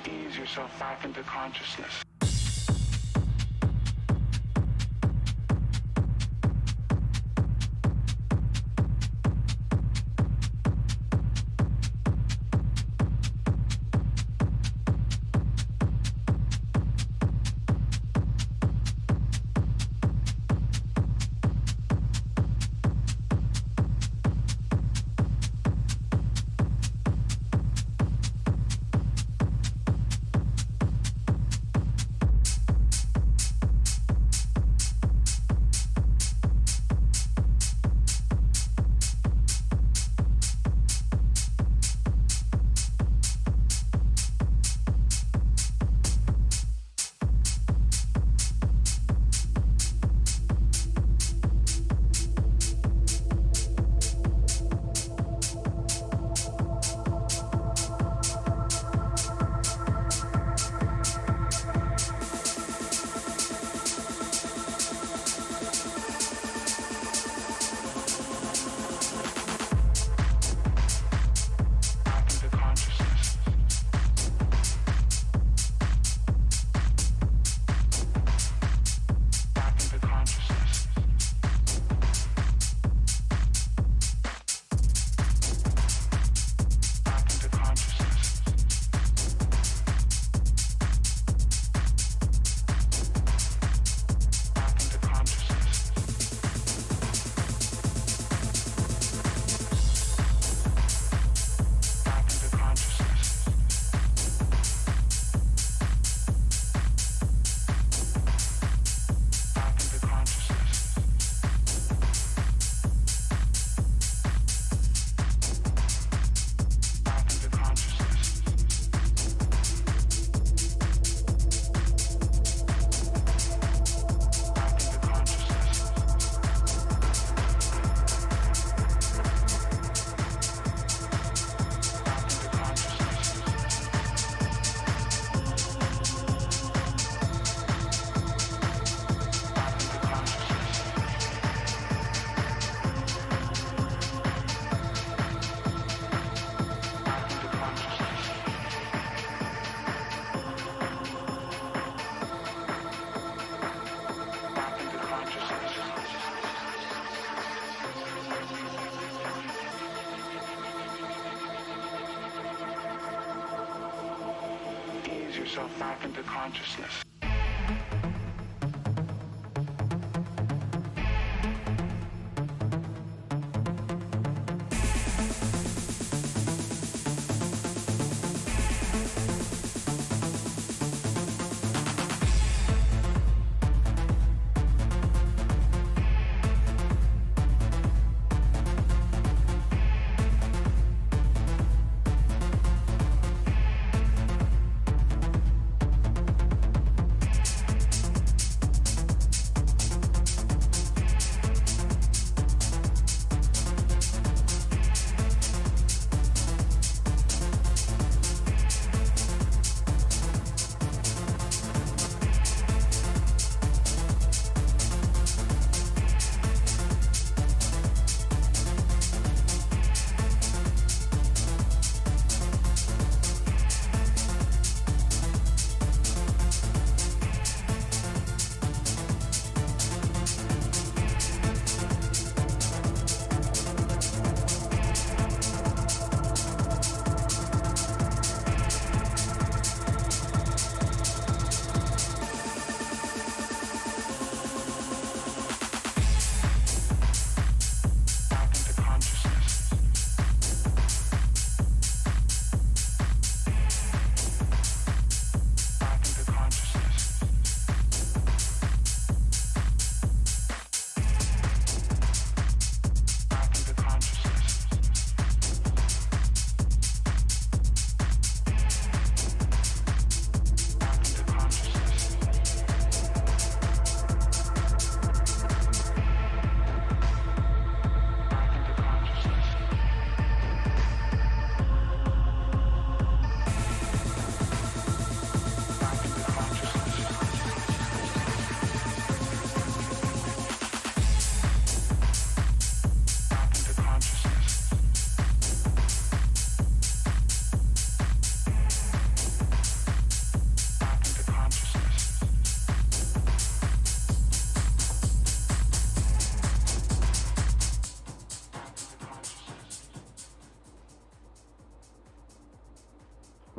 Ease yourself back into consciousness. Yourself back into consciousness.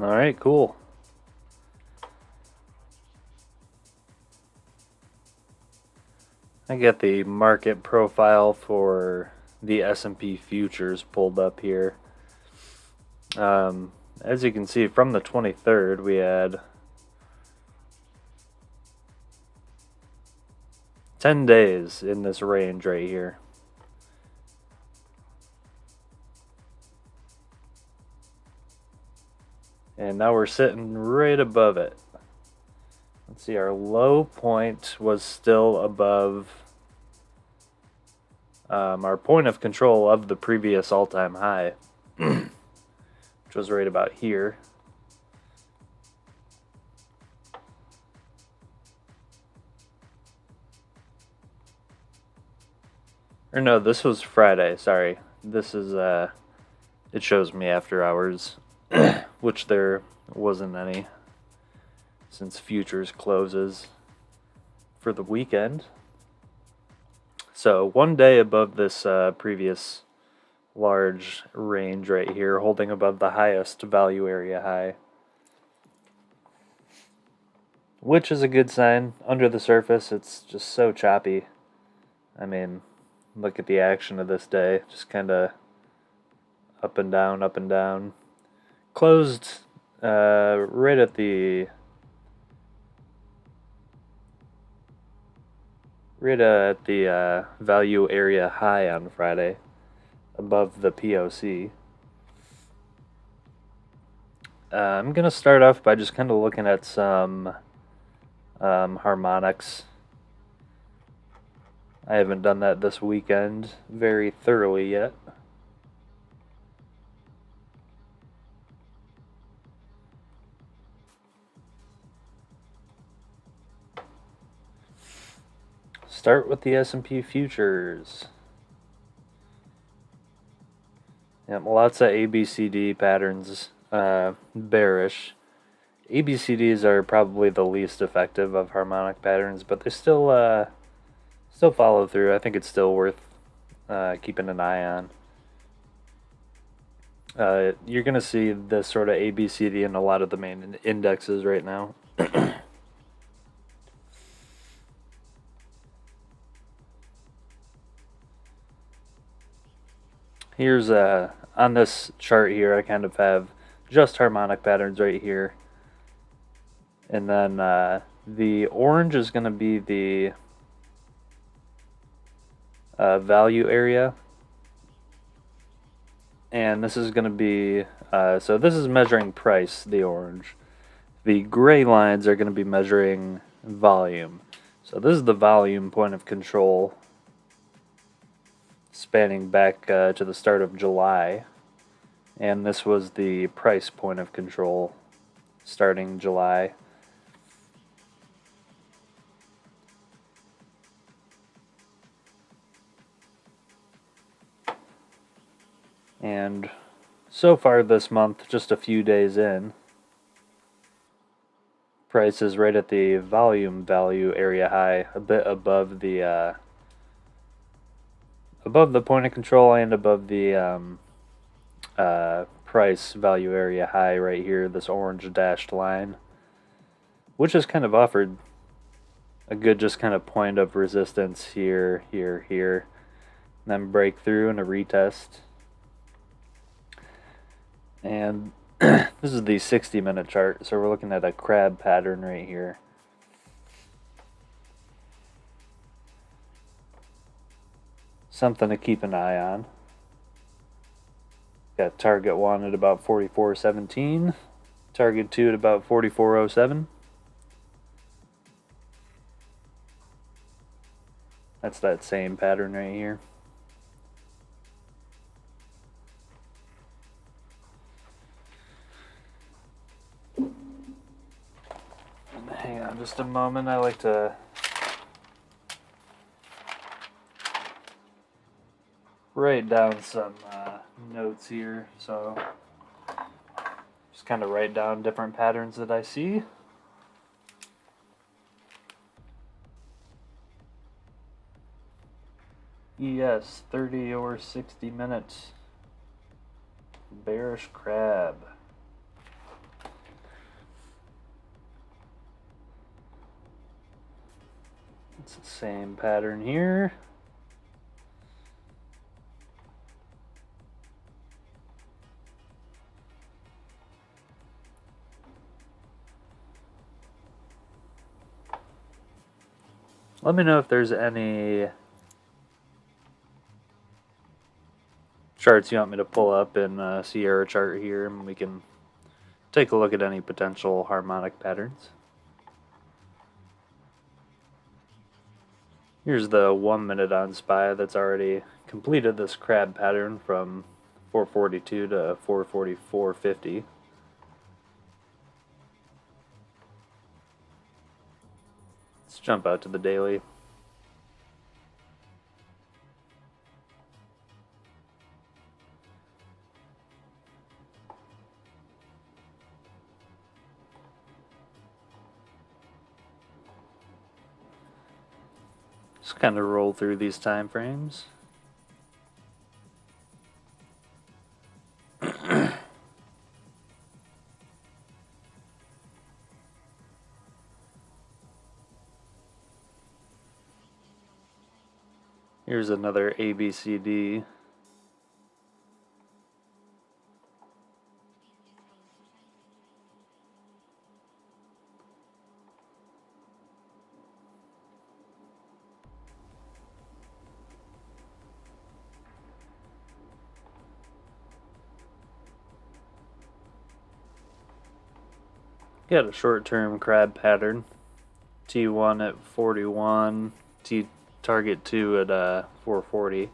All right, cool. I get the market profile for the S&P futures pulled up here. As you can see, from the 23rd, we had 10 days in this range right here. And now we're sitting right above it. Let's see, our low point was still above our point of control of the previous all-time high, which was right about here. Or no, this was Friday, sorry. This is, it shows me after hours, which there wasn't any since futures closes for the weekend. So 1 day above this previous large range right here, holding above the highest value area high, which is a good sign. Under the surface, it's just so choppy. I mean, look at the action of this day, just kind of up and down, up and down. Closed right at the value area high on Friday, above the POC. I'm going to start off by just kind of looking at some harmonics. I haven't done that this weekend very thoroughly yet. Start with the S&P futures. Yep, lots of ABCD patterns, bearish. ABCDs are probably the least effective of harmonic patterns, but they still follow through. I think it's still worth keeping an eye on. You're going to see this sort of ABCD in a lot of the main indexes right now. Here's on this chart here, I kind of have just harmonic patterns right here. And then the orange is going to be the value area. And this is going to be, so this is measuring price, the orange. The gray lines are going to be measuring volume. So this is the volume point of control, spanning back to the start of July. And this was the price point of control starting July. And so far this month, just a few days in, price is right at the volume value area high, a bit above the point of control and above the price value area high right here, this orange dashed line, which has kind of offered a good just kind of point of resistance here, here, here, and then break through and a retest. And this is the 60-minute chart, so we're looking at a crab pattern right here. Something to keep an eye on. Got target 1 at about 44.17, target 2 at about 44.07. That's that same pattern right here. Hang on just a moment, I like to write down some notes here, so just kind of write down different patterns that I see. Yes, 30 or 60 minutes. Bearish crab. It's the same pattern here. Let me know if there's any charts you want me to pull up in Sierra chart here, and we can take a look at any potential harmonic patterns. Here's the 1 minute on SPY that's already completed this crab pattern from 442 to 444.50. Let's jump out to the daily. Just kind of roll through these time frames. Here's another ABCD. Got a short-term crab pattern. T1 at 41, target 2 at 440.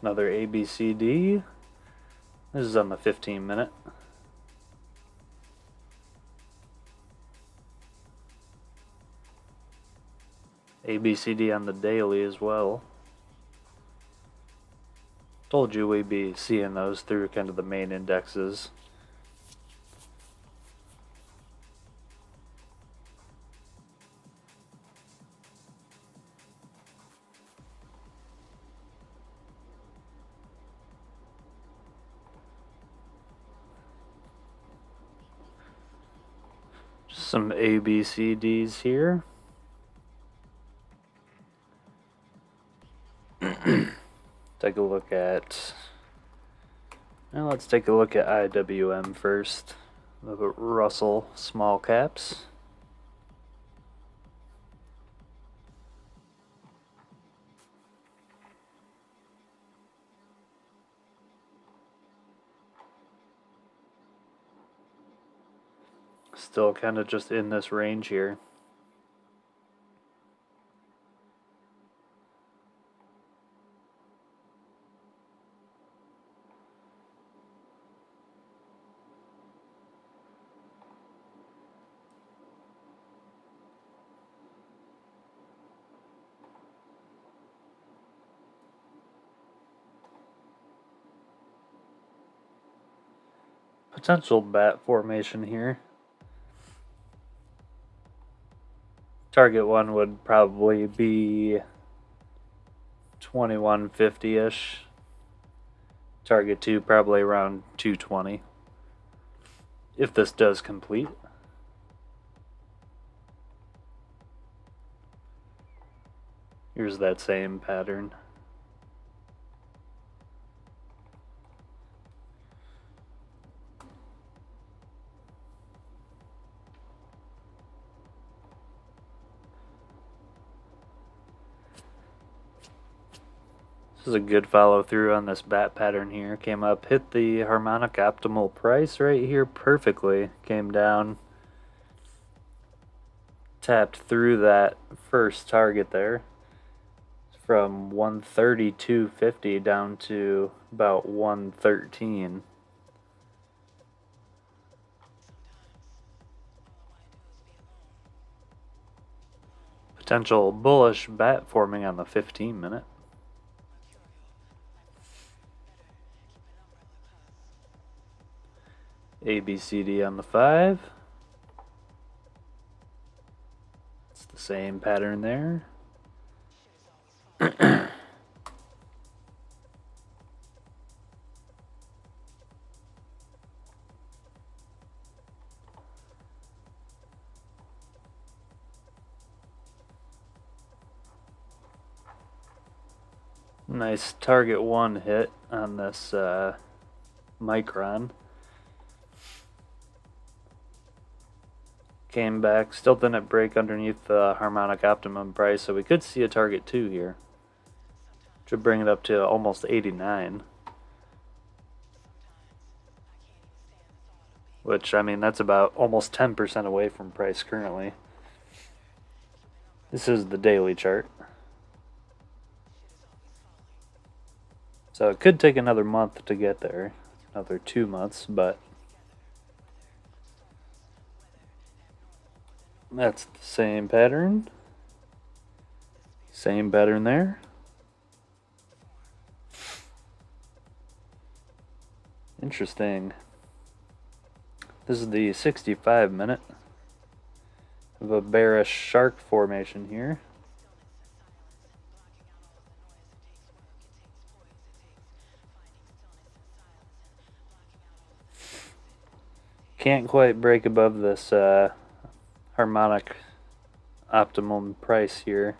Another ABCD. This is on the 15-minute. ABCD on the daily as well. Told you we'd be seeing those through kind of the main indexes. Just some ABCDs here. Take a look at, well, let's take a look at IWM first. Look at Russell small caps. Still kind of just in this range here. Potential bat formation here. Target 1 would probably be 2150-ish. Target 2 probably around 220. If this does complete. Here's that same pattern. This is a good follow through on this bat pattern here. Came up, hit the harmonic optimal price right here perfectly. Came down, tapped through that first target there from 132.50 down to about 113. Potential bullish bat forming on the 15-minute. ABCD on the 5. It's the same pattern there. Nice target 1 hit on this micron. Came back, still didn't break underneath the harmonic optimum price, so we could see a target 2 here. Should bring it up to almost 89. Which, I mean, that's about almost 10% away from price currently. This is the daily chart. So it could take another month to get there. Another 2 months, but that's the same pattern. Same pattern there. Interesting. This is the 65-minute of a bearish shark formation here. Can't quite break above this harmonic optimum price here.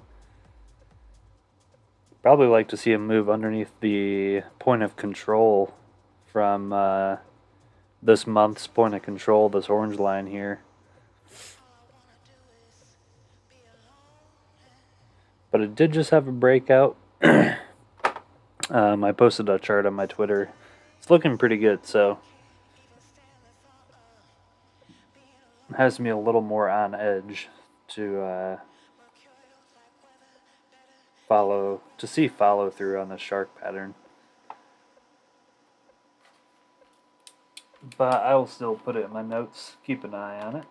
Probably like to see him move underneath the point of control from this month's point of control, this orange line here. But it did just have a breakout. I posted a chart on my Twitter. It's looking pretty good, so it has me a little more on edge to see follow through on the shark pattern. But I will still put it in my notes, keep an eye on it.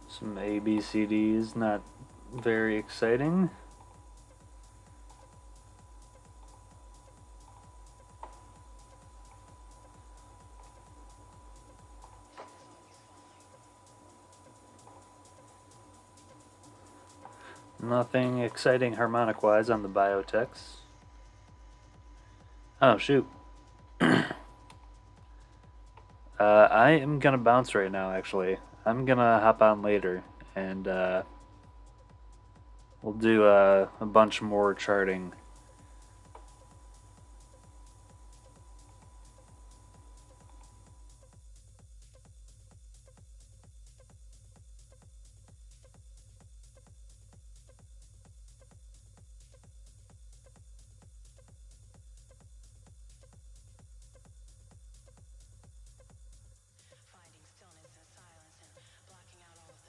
Some ABCDs, not very exciting. Nothing exciting harmonic-wise on the biotechs. Oh, shoot. I am gonna bounce right now, actually. I'm gonna hop on later, and we'll do a bunch more charting